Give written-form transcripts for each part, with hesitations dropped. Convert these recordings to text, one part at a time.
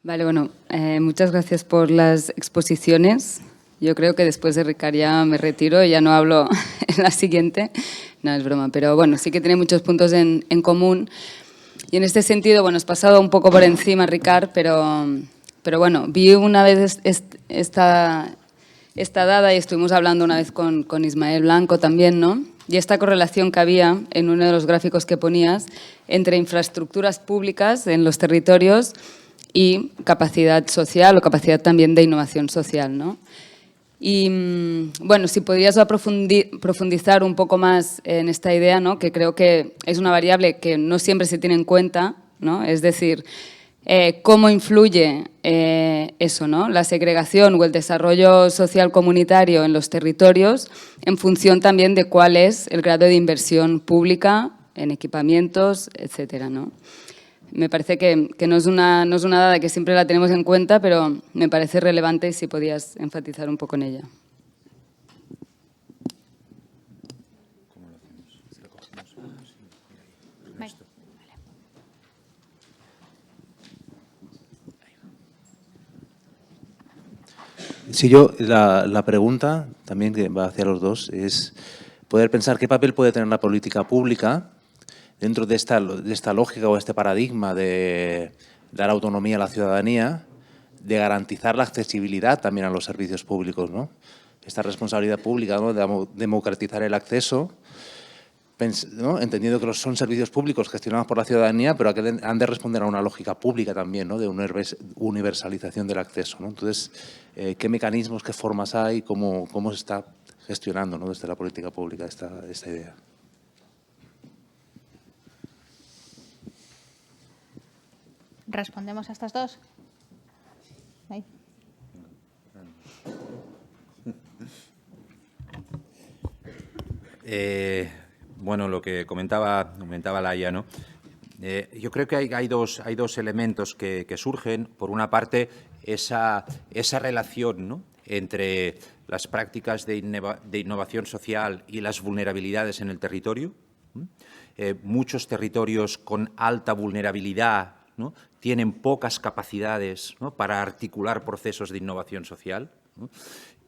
Vale, bueno, muchas gracias por las exposiciones. Yo creo que después de Ricard ya me retiro y ya no hablo en la siguiente. No, es broma, pero bueno, sí que tiene muchos puntos en común. Y en este sentido, bueno, has pasado un poco por encima, Ricard, pero bueno, vi una vez esta dada y estuvimos hablando una vez con Ismael Blanco también, ¿no? Y esta correlación que había en uno de los gráficos que ponías entre infraestructuras públicas en los territorios y capacidad social o capacidad también de innovación social, ¿no? Y bueno, si podrías profundizar un poco más en esta idea, ¿no? Que creo que es una variable que no siempre se tiene en cuenta, ¿no? Es decir, cómo influye eso, ¿no? La segregación o el desarrollo social comunitario en los territorios en función también de cuál es el grado de inversión pública en equipamientos, etcétera, ¿no? Me parece que no es una dada que siempre la tenemos en cuenta, pero me parece relevante y si podías enfatizar un poco en ella. Si yo, la pregunta también que va hacia los dos es poder pensar qué papel puede tener la política pública dentro de esta lógica o este paradigma de dar autonomía a la ciudadanía, de garantizar la accesibilidad también a los servicios públicos, ¿no? Esta responsabilidad pública, ¿no? De democratizar el acceso, ¿no? Entendiendo que son servicios públicos gestionados por la ciudadanía, pero que han de responder a una lógica pública también, ¿no? De universalización del acceso, ¿no? Entonces, ¿qué mecanismos, qué formas hay, cómo se está gestionando, ¿no? Desde la política pública esta idea? ¿Respondemos a estas dos? Ahí. Bueno, lo que comentaba Laia, ¿no? Yo creo que hay dos elementos que surgen. Por una parte, esa relación, ¿no? Entre las prácticas de innovación social y las vulnerabilidades en el territorio. Muchos territorios con alta vulnerabilidad, ¿no? Tienen pocas capacidades, ¿no? Para articular procesos de innovación social, ¿no?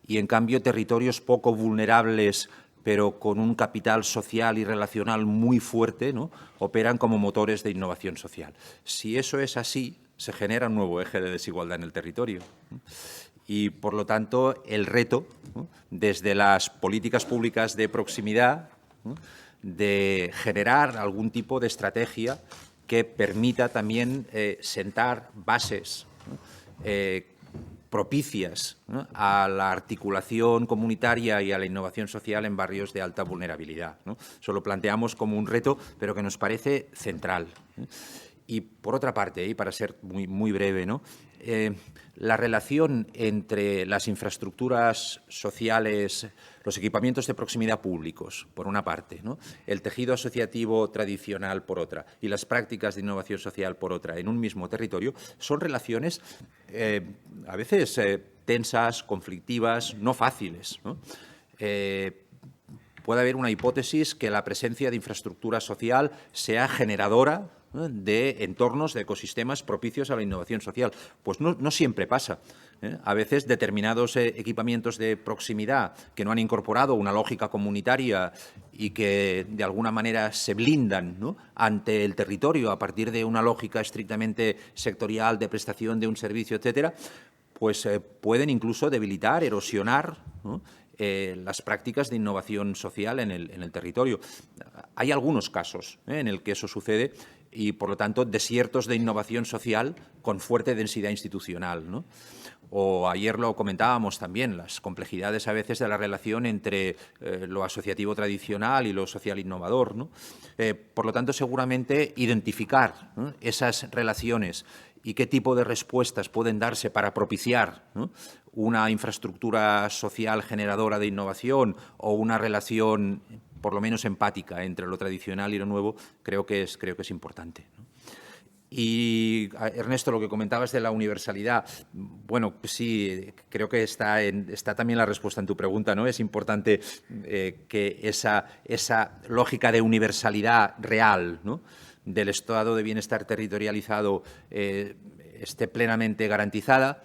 Y, en cambio, territorios poco vulnerables pero con un capital social y relacional muy fuerte, ¿no? Operan como motores de innovación social. Si eso es así, se genera un nuevo eje de desigualdad en el territorio. Y, por lo tanto, el reto, ¿no? Desde las políticas públicas de proximidad, ¿no? De generar algún tipo de estrategia que permita también sentar bases, ¿no? Propicias, ¿no? A la articulación comunitaria y a la innovación social en barrios de alta vulnerabilidad, ¿no? Eso lo planteamos como un reto, pero que nos parece central. Y, por otra parte, y para ser muy breve, ¿no? La relación entre las infraestructuras sociales, los equipamientos de proximidad públicos, por una parte, ¿no? El tejido asociativo tradicional, por otra, y las prácticas de innovación social, por otra, en un mismo territorio, son relaciones a veces tensas, conflictivas, no fáciles, ¿no? Puede haber una hipótesis que la presencia de infraestructura social sea generadora, ¿no? De entornos, de ecosistemas propicios a la innovación social. Pues no siempre pasa. A veces determinados equipamientos de proximidad que no han incorporado una lógica comunitaria y que de alguna manera se blindan, ¿no? Ante el territorio a partir de una lógica estrictamente sectorial de prestación de un servicio, etcétera, pues pueden incluso debilitar, erosionar, ¿no? Las prácticas de innovación social en el territorio. Hay algunos casos en el que eso sucede y, por lo tanto, desiertos de innovación social con fuerte densidad institucional, ¿no? O ayer lo comentábamos también, las complejidades a veces de la relación entre lo asociativo tradicional y lo social innovador, ¿no? Por lo tanto, seguramente identificar, ¿no? Esas relaciones y qué tipo de respuestas pueden darse para propiciar, ¿no? Una infraestructura social generadora de innovación o una relación, por lo menos empática, entre lo tradicional y lo nuevo, creo que es importante, ¿no? Y, Ernesto, lo que comentabas de la universalidad, bueno, pues sí, creo que está también la respuesta en tu pregunta, ¿no? Es importante que esa lógica de universalidad real, ¿no? Del estado de bienestar territorializado esté plenamente garantizada.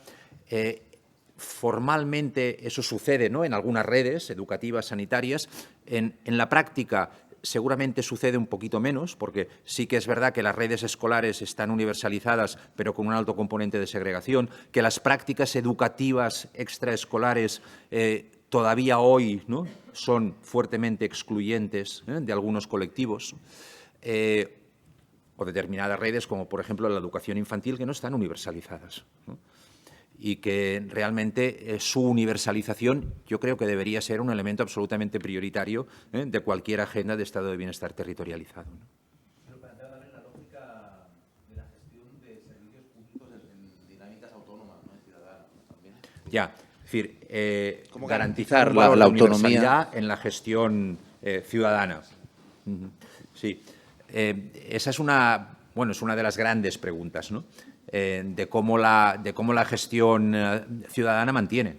Formalmente eso sucede, ¿no?, en algunas redes educativas sanitarias. En la práctica seguramente sucede un poquito menos, porque sí que es verdad que las redes escolares están universalizadas, pero con un alto componente de segregación, que las prácticas educativas extraescolares todavía hoy, ¿no?, son fuertemente excluyentes de algunos colectivos, o determinadas redes, como por ejemplo la educación infantil, que no están universalizadas, ¿no?, y que realmente su universalización yo creo que debería ser un elemento absolutamente prioritario de cualquier agenda de estado de bienestar territorializado, ¿no? Pero plantea también la lógica de la gestión de servicios públicos en dinámicas autónomas, ¿no?, ciudadanas también. Ya, es decir, ¿cómo garantizar garantizar un valor la de autonomía universalidad en la gestión ciudadana. Sí, esa es una de las grandes preguntas, ¿no?, de cómo la gestión ciudadana mantiene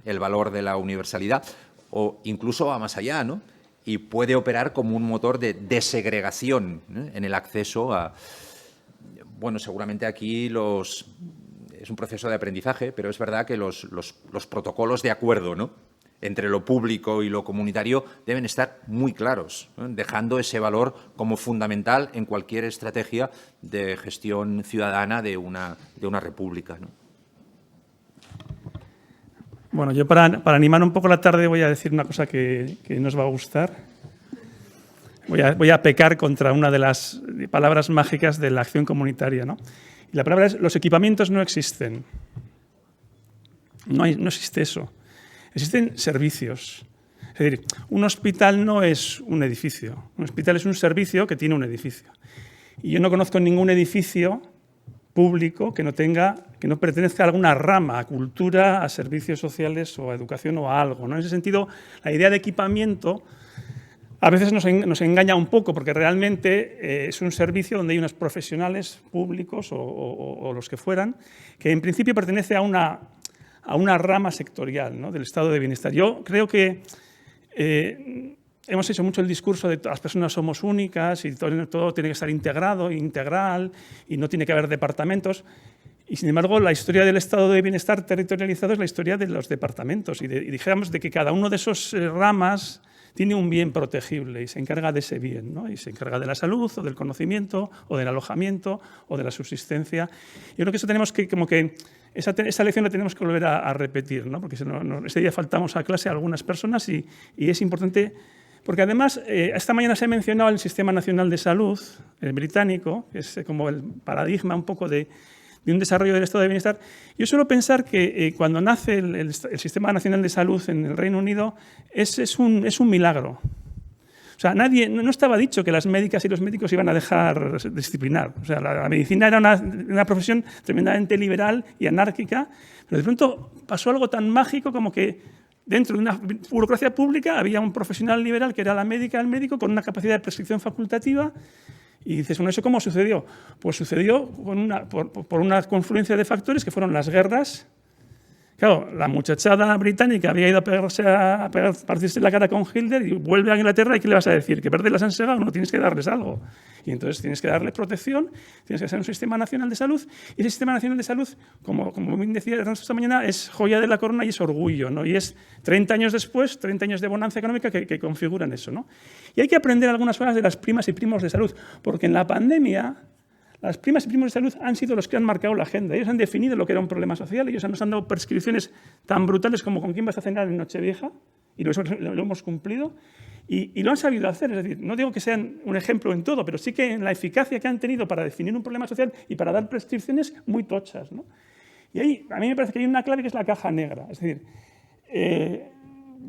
el valor de la universalidad, o incluso va más allá, ¿no?, y puede operar como un motor de desegregación, ¿no?, en el acceso a... Bueno, seguramente aquí es un proceso de aprendizaje, pero es verdad que los protocolos de acuerdo, ¿no?, entre lo público y lo comunitario deben estar muy claros, ¿no?, dejando ese valor como fundamental en cualquier estrategia de gestión ciudadana de una república, ¿no? Bueno, yo para animar un poco la tarde voy a decir una cosa que nos va a gustar. Voy a pecar contra una de las palabras mágicas de la acción comunitaria, ¿no? Y la palabra es: los equipamientos no existen. No existe eso. Existen servicios. Es decir, un hospital no es un edificio. Un hospital es un servicio que tiene un edificio. Y yo no conozco ningún edificio público que no pertenezca a alguna rama, a cultura, a servicios sociales o a educación o a algo, ¿no? En ese sentido, la idea de equipamiento a veces nos engaña un poco, porque realmente es un servicio donde hay unos profesionales públicos o los que fueran, que en principio pertenece a una rama sectorial, ¿no?, del estado de bienestar. Yo creo que hemos hecho mucho el discurso de que las personas somos únicas y todo tiene que estar integrado, integral, y no tiene que haber departamentos. Y, sin embargo, la historia del estado de bienestar territorializado es la historia de los departamentos. Y dijéramos de que cada uno de esos ramas tiene un bien protegible y se encarga de ese bien, ¿no? Y se encarga de la salud, o del conocimiento, o del alojamiento, o de la subsistencia. Yo creo que eso tenemos que, esa lección la tenemos que volver a repetir, ¿no? Porque ese día faltamos a clase a algunas personas y es importante, porque además esta mañana se ha mencionado el Sistema Nacional de Salud, el británico, que es como el paradigma un poco de un desarrollo del estado de bienestar. Yo suelo pensar que cuando nace el Sistema Nacional de Salud en el Reino Unido es un milagro. O sea, no estaba dicho que las médicas y los médicos iban a dejar de disciplinar. O sea, la medicina era una profesión tremendamente liberal y anárquica, pero de pronto pasó algo tan mágico como que dentro de una burocracia pública había un profesional liberal que era la médica, el médico, con una capacidad de prescripción facultativa. Y dices, bueno, ¿eso cómo sucedió? Pues sucedió por una confluencia de factores que fueron las guerras. Claro, la muchachada británica había ido a partirse la cara con Hitler y vuelve a Inglaterra, ¿y qué le vas a decir? ¿Que verdes las han segado? No, tienes que darles algo. Y entonces tienes que darle protección, tienes que hacer un sistema nacional de salud. Y ese sistema nacional de salud, como bien decía Ernesto esta mañana, es joya de la corona y es orgullo, ¿no? Y es 30 años después, 30 años de bonanza económica que configuran eso, ¿no? Y hay que aprender algunas cosas de las primas y primos de salud, porque en la pandemia las primas y primos de salud han sido los que han marcado la agenda. Ellos han definido lo que era un problema social. Ellos nos han dado prescripciones tan brutales como con quién vas a cenar en Nochevieja, y lo hemos cumplido. Y lo han sabido hacer. Es decir, no digo que sean un ejemplo en todo, pero sí que en la eficacia que han tenido para definir un problema social y para dar prescripciones muy tochas, ¿no? Y ahí, a mí me parece que hay una clave que es la caja negra. Es decir,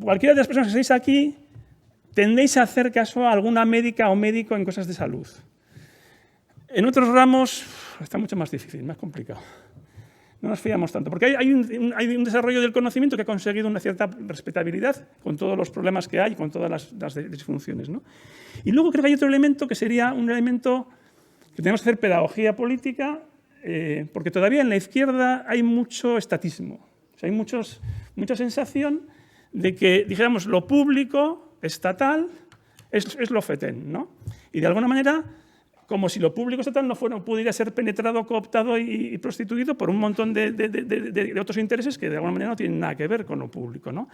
cualquiera de las personas que estáis aquí tendéis a hacer caso a alguna médica o médico en cosas de salud. En otros ramos está mucho más difícil, más complicado. No nos fiamos tanto, porque hay un desarrollo del conocimiento que ha conseguido una cierta respetabilidad con todos los problemas que hay, con todas las disfunciones, ¿no? Y luego creo que hay otro elemento que sería un elemento que tenemos que hacer pedagogía política, porque todavía en la izquierda hay mucho estatismo. O sea, hay mucha sensación de que, dijéramos, lo público, estatal, es lo fetén, ¿no? Y de alguna manera como si lo público estatal no pudiera ser penetrado, cooptado y prostituido por un montón de otros intereses que de alguna manera no tienen nada que ver con lo público, ¿no?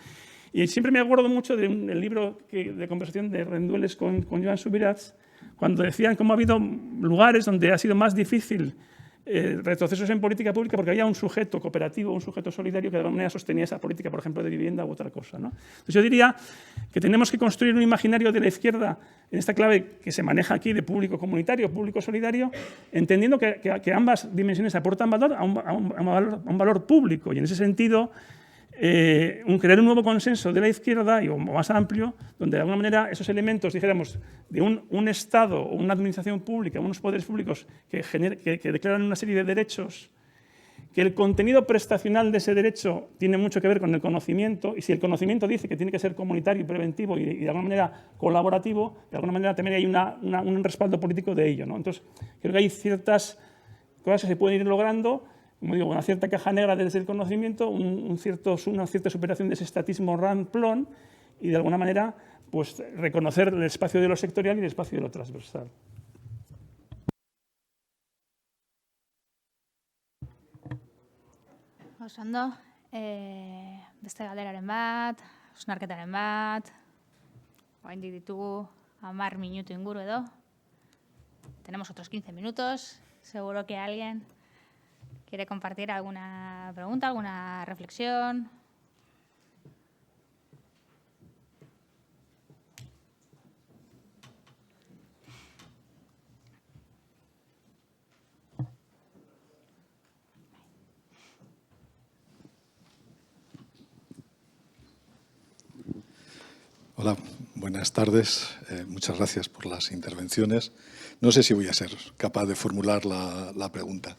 Y siempre me acuerdo mucho del libro de conversación de Rendueles con Joan Subirats, cuando decían cómo ha habido lugares donde ha sido más difícil retrocesos en política pública porque había un sujeto cooperativo, un sujeto solidario que de alguna manera sostenía esa política, por ejemplo, de vivienda u otra cosa, ¿no? Entonces yo diría que tenemos que construir un imaginario de la izquierda en esta clave que se maneja aquí de público comunitario, público solidario, entendiendo que ambas dimensiones aportan valor a un valor público y en ese sentido crear un nuevo consenso de la izquierda o más amplio, donde de alguna manera esos elementos, dijéramos, de un Estado o una administración pública, unos poderes públicos que declaran una serie de derechos, que el contenido prestacional de ese derecho tiene mucho que ver con el conocimiento, y si el conocimiento dice que tiene que ser comunitario y preventivo y de alguna manera colaborativo, de alguna manera también hay un respaldo político de ello, ¿no? Entonces, creo que hay ciertas cosas que se pueden ir logrando, como digo, una cierta caja negra desde el conocimiento, una cierta superación de ese estatismo ramplón y, de alguna manera, pues, reconocer el espacio de lo sectorial y el espacio de lo transversal. Oso ondo, beste galderaren bat, hausnarketaren bat, oraindik ditugu 10 minutu inguru edo. Tenemos otros 15 minutos, seguro que alguien quiere compartir alguna pregunta, alguna reflexión. Hola, buenas tardes. Muchas gracias por las intervenciones. No sé si voy a ser capaz de formular la pregunta.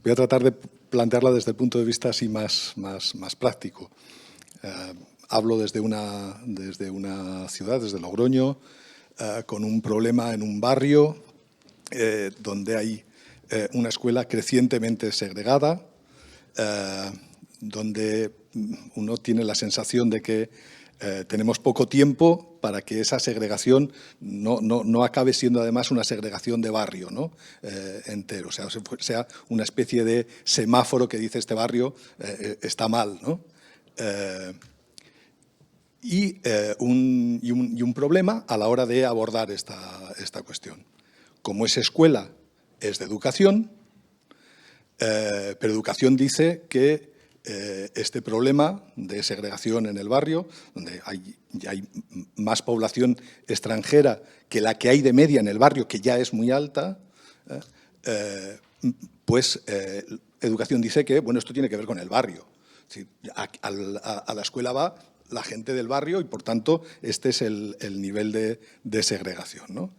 Voy a tratar de plantearla desde el punto de vista así más práctico. Hablo desde una ciudad, desde Logroño, con un problema en un barrio donde hay una escuela crecientemente segregada, donde uno tiene la sensación de que tenemos poco tiempo para que esa segregación no acabe siendo además una segregación de barrio, ¿no? Entero, o sea una especie de semáforo que dice este barrio está mal, ¿no? Y un problema a la hora de abordar esta cuestión. Como es escuela, es de educación, pero educación dice que este problema de segregación en el barrio, donde hay más población extranjera que la que hay de media en el barrio, que ya es muy alta, pues educación dice que, bueno, esto tiene que ver con el barrio. Es decir, a la escuela va la gente del barrio y, por tanto, este es el nivel de segregación, ¿no?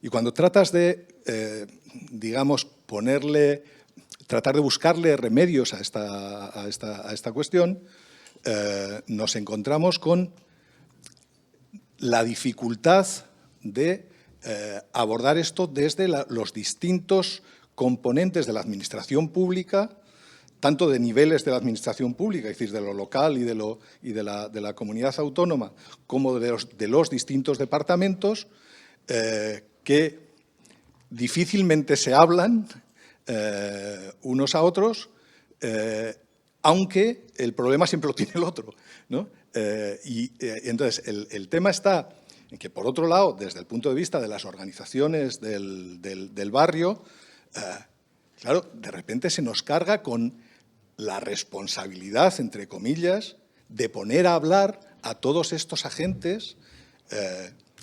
Y cuando tratas de, digamos, tratar de buscarle remedios a esta cuestión, nos encontramos con la dificultad de abordar esto desde los distintos componentes de la administración pública, tanto de niveles de la administración pública, es decir, de lo local y de la comunidad autónoma, como de los distintos departamentos, que difícilmente se hablan unos a otros, aunque el problema siempre lo tiene el otro, ¿no? Entonces, el tema está en que, por otro lado, desde el punto de vista de las organizaciones del barrio, claro, de repente se nos carga con la responsabilidad, entre comillas, de poner a hablar a todos estos agentes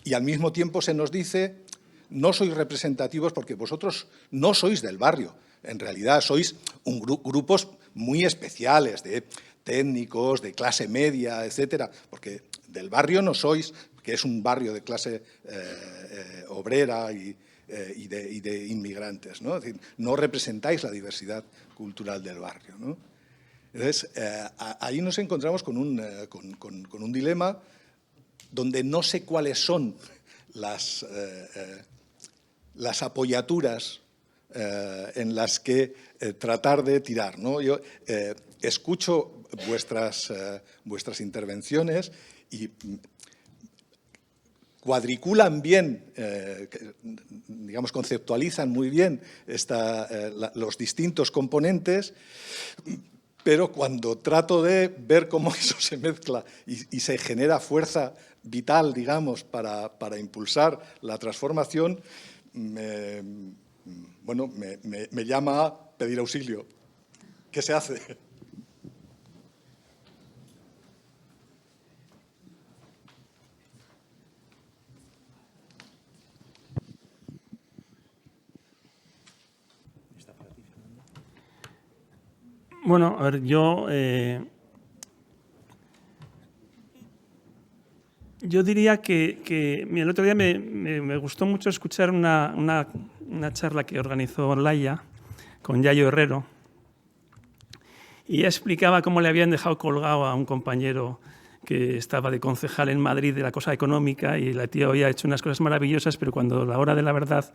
y al mismo tiempo se nos dice: no sois representativos porque vosotros no sois del barrio. En realidad sois grupos muy especiales de técnicos, de clase media, etcétera, porque del barrio no sois, que es un barrio de clase obrera y de inmigrantes, ¿no? Es decir, no representáis la diversidad cultural del barrio, ¿no? Entonces, ahí nos encontramos con un dilema donde no sé cuáles son las apoyaturas en las que tratar de tirar, ¿no? Yo escucho vuestras intervenciones y cuadriculan bien, digamos, conceptualizan muy bien los distintos componentes, pero cuando trato de ver cómo eso se mezcla y se genera fuerza vital, digamos, para impulsar la transformación, me llama a pedir auxilio. ¿Qué se hace? Bueno, a ver, yo diría que el otro día me gustó mucho escuchar una charla que organizó Laia con Yayo Herrero, y ella explicaba cómo le habían dejado colgado a un compañero que estaba de concejal en Madrid de la cosa económica, y la tía había hecho unas cosas maravillosas, pero cuando a la hora de la verdad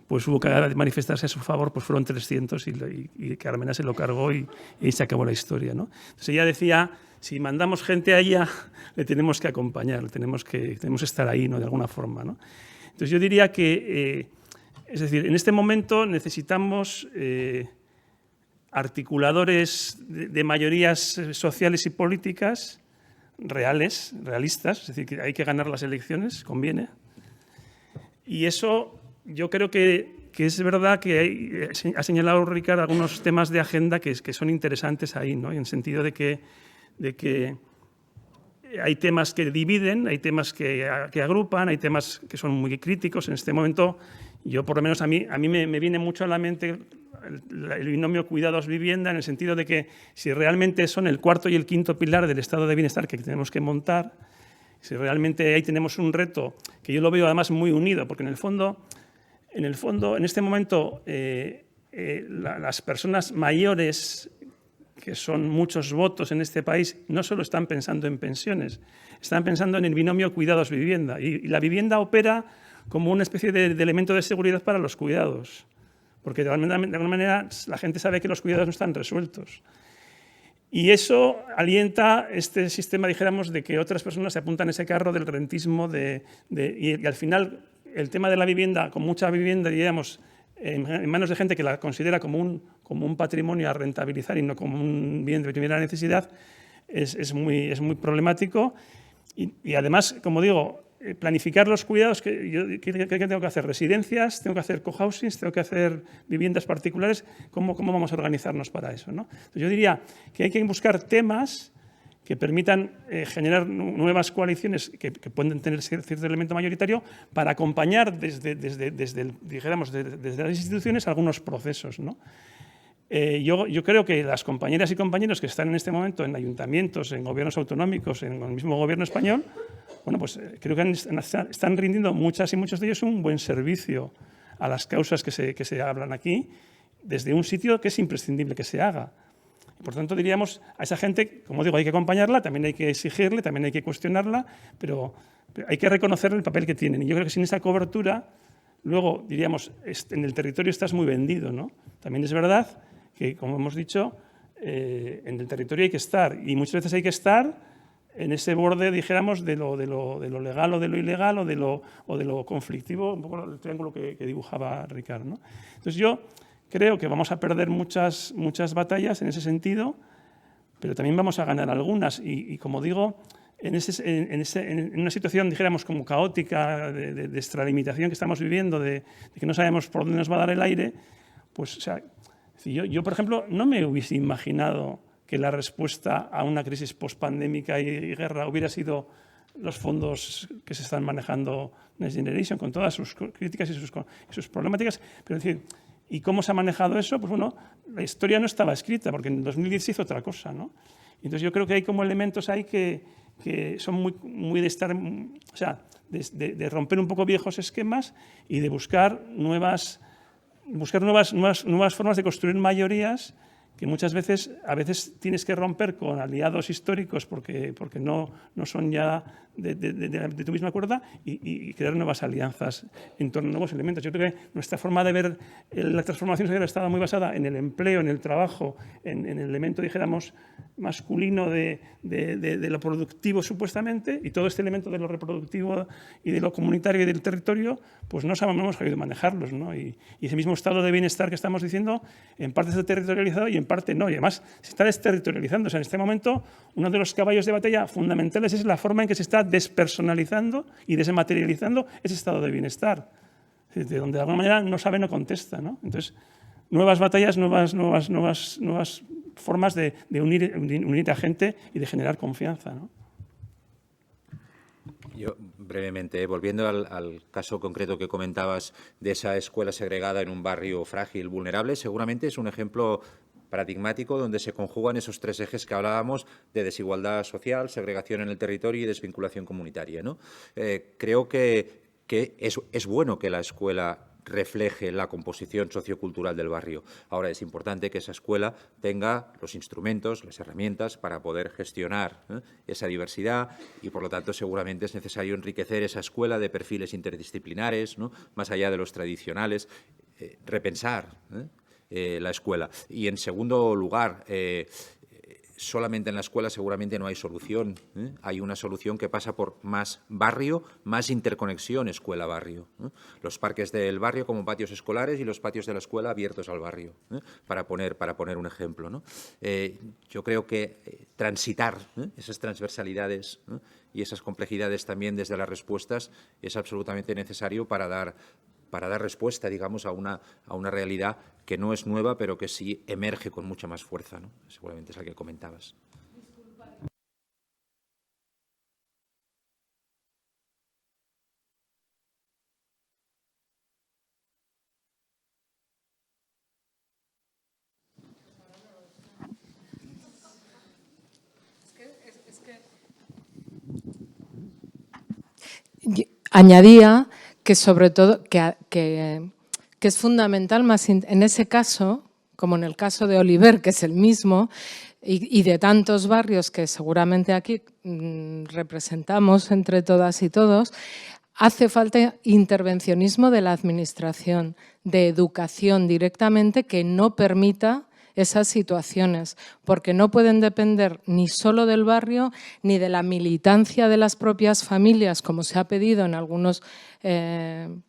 pues hubo que manifestarse a su favor, pues fueron 300 y Carmena se lo cargó y se acabó la historia, ¿no? Entonces ella decía, si mandamos gente allá, le tenemos que acompañar, tenemos que estar ahí, ¿no?, de alguna forma, ¿no? Entonces yo diría que, es decir, en este momento necesitamos articuladores de mayorías sociales y políticas realistas, es decir, que hay que ganar las elecciones, conviene. Y eso yo creo que es verdad que ha señalado Ricard algunos temas de agenda que son interesantes ahí, ¿no? En el sentido de que hay temas que dividen, hay temas que agrupan, hay temas que son muy críticos. En este momento, yo por lo menos a mí me viene mucho a la mente el binomio cuidados-vivienda, en el sentido de que si realmente son el cuarto y el quinto pilar del estado de bienestar que tenemos que montar, si realmente ahí tenemos un reto, que yo lo veo además muy unido, porque en el fondo, en este momento, las personas mayores, que son muchos votos en este país, no solo están pensando en pensiones, están pensando en el binomio cuidados-vivienda. Y la vivienda opera como una especie de elemento de seguridad para los cuidados, porque de alguna manera la gente sabe que los cuidados no están resueltos. Y eso alienta este sistema, dijéramos, de que otras personas se apuntan a ese carro del rentismo y al final el tema de la vivienda, con mucha vivienda, diríamos, en manos de gente que la considera como un patrimonio a rentabilizar y no como un bien de primera necesidad, es muy problemático. Y además, como digo, planificar los cuidados, ¿qué tengo que hacer? Residencias, tengo que hacer cohousings, tengo que hacer viviendas particulares. ¿Cómo vamos a organizarnos para eso, ¿no? Entonces, yo diría que hay que buscar temas que permitan generar nuevas coaliciones que pueden tener cierto elemento mayoritario para acompañar desde las instituciones algunos procesos, ¿no? Yo creo que las compañeras y compañeros que están en este momento en ayuntamientos, en gobiernos autonómicos, en el mismo gobierno español, bueno, pues creo que están rindiendo muchas y muchos de ellos un buen servicio a las causas que se hablan aquí, desde un sitio que es imprescindible que se haga. Por tanto, diríamos, a esa gente, como digo, hay que acompañarla, también hay que exigirle, también hay que cuestionarla, pero hay que reconocer el papel que tienen. Y yo creo que sin esa cobertura, luego, diríamos, en el territorio estás muy vendido, ¿no? También es verdad que, como hemos dicho, en el territorio hay que estar, y muchas veces hay que estar en ese borde, dijéramos, de lo legal o de lo ilegal o de lo conflictivo, un poco el triángulo que dibujaba Ricard, ¿no? Entonces yo creo que vamos a perder muchas batallas en ese sentido, pero también vamos a ganar algunas. Y como digo, en una situación, dijéramos, como caótica, de extralimitación que estamos viviendo, de que no sabemos por dónde nos va a dar el aire, pues, o sea, yo, por ejemplo, no me hubiese imaginado que la respuesta a una crisis pospandémica y guerra hubiera sido los fondos que se están manejando Next Generation, con todas sus críticas y sus problemáticas, pero es decir, ¿y cómo se ha manejado eso? Pues bueno, la historia no estaba escrita, porque en 2010 se hizo otra cosa, ¿no? Entonces yo creo que hay como elementos ahí que son muy de estar, o sea, de romper un poco viejos esquemas y de buscar nuevas formas de construir mayorías que muchas veces, a veces tienes que romper con aliados históricos porque no son ya de tu misma cuerda y crear nuevas alianzas en torno a nuevos elementos. Yo creo que nuestra forma de ver la transformación social estaba muy basada en el empleo, en el trabajo, en el elemento, dijéramos, masculino de lo productivo supuestamente, y todo este elemento de lo reproductivo y de lo comunitario y del territorio, pues no hemos sabido manejarlos, ¿no? Y ese mismo estado de bienestar que estamos diciendo, en parte está territorializado y en parte no. Y además se está desterritorializando. O sea, en este momento, uno de los caballos de batalla fundamentales es la forma en que se está despersonalizando y desmaterializando ese estado de bienestar, de donde de alguna manera no sabe, no contesta, ¿no? Entonces, nuevas batallas, nuevas formas de unir a gente y de generar confianza, ¿no? Yo, brevemente, volviendo al caso concreto que comentabas de esa escuela segregada en un barrio frágil, vulnerable, seguramente es un ejemplo paradigmático donde se conjugan esos tres ejes que hablábamos de desigualdad social, segregación en el territorio y desvinculación comunitaria, ¿no? Creo que es bueno que la escuela refleje la composición sociocultural del barrio. Ahora, es importante que esa escuela tenga los instrumentos, las herramientas para poder gestionar esa diversidad y, por lo tanto, seguramente es necesario enriquecer esa escuela de perfiles interdisciplinares, ¿no?, más allá de los tradicionales, repensar la escuela. Y, en segundo lugar, solamente en la escuela seguramente no hay solución. Hay una solución que pasa por más barrio, más interconexión escuela-barrio. Los parques del barrio como patios escolares y los patios de la escuela abiertos al barrio, para poner un ejemplo, ¿no? Yo creo que transitar esas transversalidades y esas complejidades también desde las respuestas es absolutamente necesario para dar respuesta, digamos, a una realidad que no es nueva, pero que sí emerge con mucha más fuerza, ¿no? Seguramente es la que comentabas. Añadía que sobre todo que es fundamental más en ese caso, como en el caso de Oliver, que es el mismo, y de tantos barrios que seguramente aquí representamos entre todas y todos, hace falta intervencionismo de la administración, de educación directamente que no permita esas situaciones, porque no pueden depender ni solo del barrio ni de la militancia de las propias familias, como se ha pedido en algunos, bueno,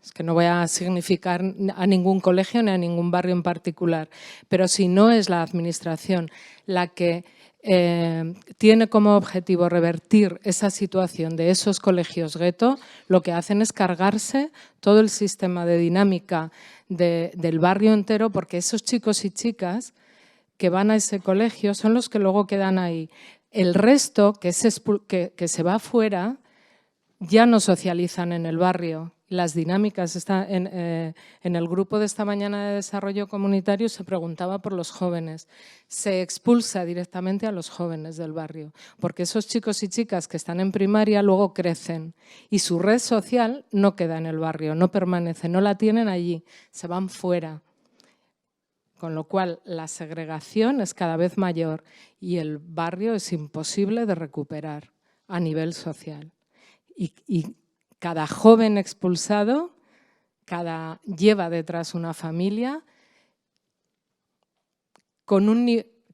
es que no voy a significar a ningún colegio ni a ningún barrio en particular, pero si no es la administración la que tiene como objetivo revertir esa situación de esos colegios gueto, lo que hacen es cargarse todo el sistema de dinámica del barrio entero, porque esos chicos y chicas que van a ese colegio son los que luego quedan ahí. El resto que se va afuera ya no socializan en el barrio. Las dinámicas están en el grupo de esta mañana de desarrollo comunitario se preguntaba por los jóvenes. Se expulsa directamente a los jóvenes del barrio, porque esos chicos y chicas que están en primaria luego crecen y su red social no queda en el barrio, no permanece, no la tienen allí, se van fuera. Con lo cual la segregación es cada vez mayor y el barrio es imposible de recuperar a nivel social. Y cada joven expulsado lleva detrás una familia.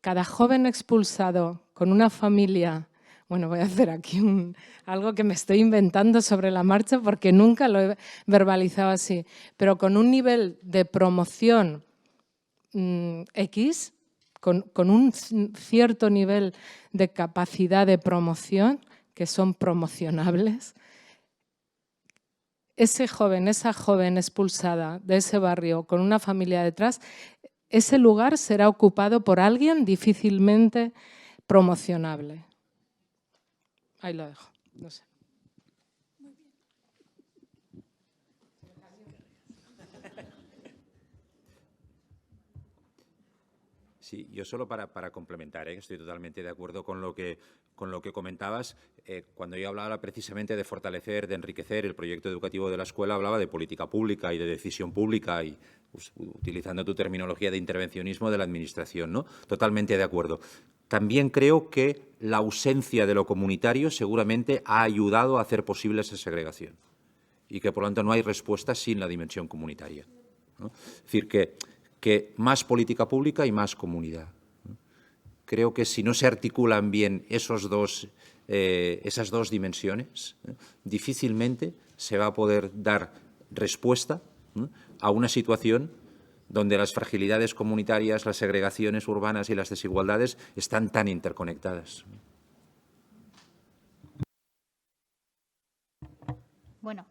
Cada joven expulsado con una familia, bueno, voy a hacer aquí algo que me estoy inventando sobre la marcha porque nunca lo he verbalizado así, pero con un nivel de promoción X, con un cierto nivel de capacidad de promoción, que son promocionables, esa joven expulsada de ese barrio con una familia detrás, ese lugar será ocupado por alguien difícilmente promocionable. Ahí lo dejo, no sé. Sí, yo solo para complementar, estoy totalmente de acuerdo con lo que comentabas. Cuando yo hablaba precisamente de fortalecer, de enriquecer el proyecto educativo de la escuela, hablaba de política pública y de decisión pública y pues, utilizando tu terminología de intervencionismo de la Administración, ¿no? Totalmente de acuerdo. También creo que la ausencia de lo comunitario seguramente ha ayudado a hacer posible esa segregación y que, por lo tanto, no hay respuesta sin la dimensión comunitaria, ¿no? Es decir, que más política pública y más comunidad, ¿no? Creo que si no se articulan bien esas dos dimensiones, difícilmente se va a poder dar respuesta, ¿no?, a una situación donde las fragilidades comunitarias, las segregaciones urbanas y las desigualdades están tan interconectadas. Bueno,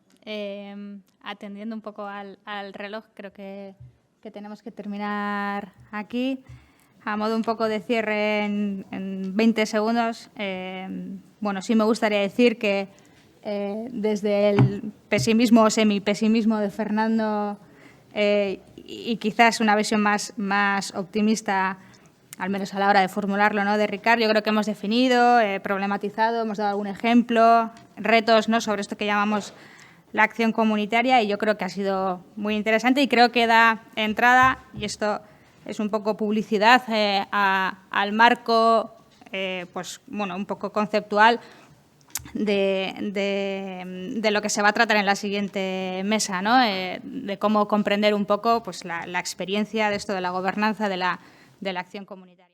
atendiendo un poco al reloj, creo que tenemos que terminar aquí. A modo un poco de cierre en 20 segundos, bueno, sí me gustaría decir que desde el pesimismo o semipesimismo de Fernando y quizás una visión más optimista, al menos a la hora de formularlo, ¿no?, de Ricard, yo creo que hemos definido, problematizado, hemos dado algún ejemplo, retos, ¿no?, sobre esto que llamamos la acción comunitaria, y yo creo que ha sido muy interesante y creo que da entrada, y esto es un poco publicidad, al marco, pues bueno, un poco conceptual de lo que se va a tratar en la siguiente mesa, ¿no?, de cómo comprender un poco pues la experiencia de esto de la gobernanza de la acción comunitaria.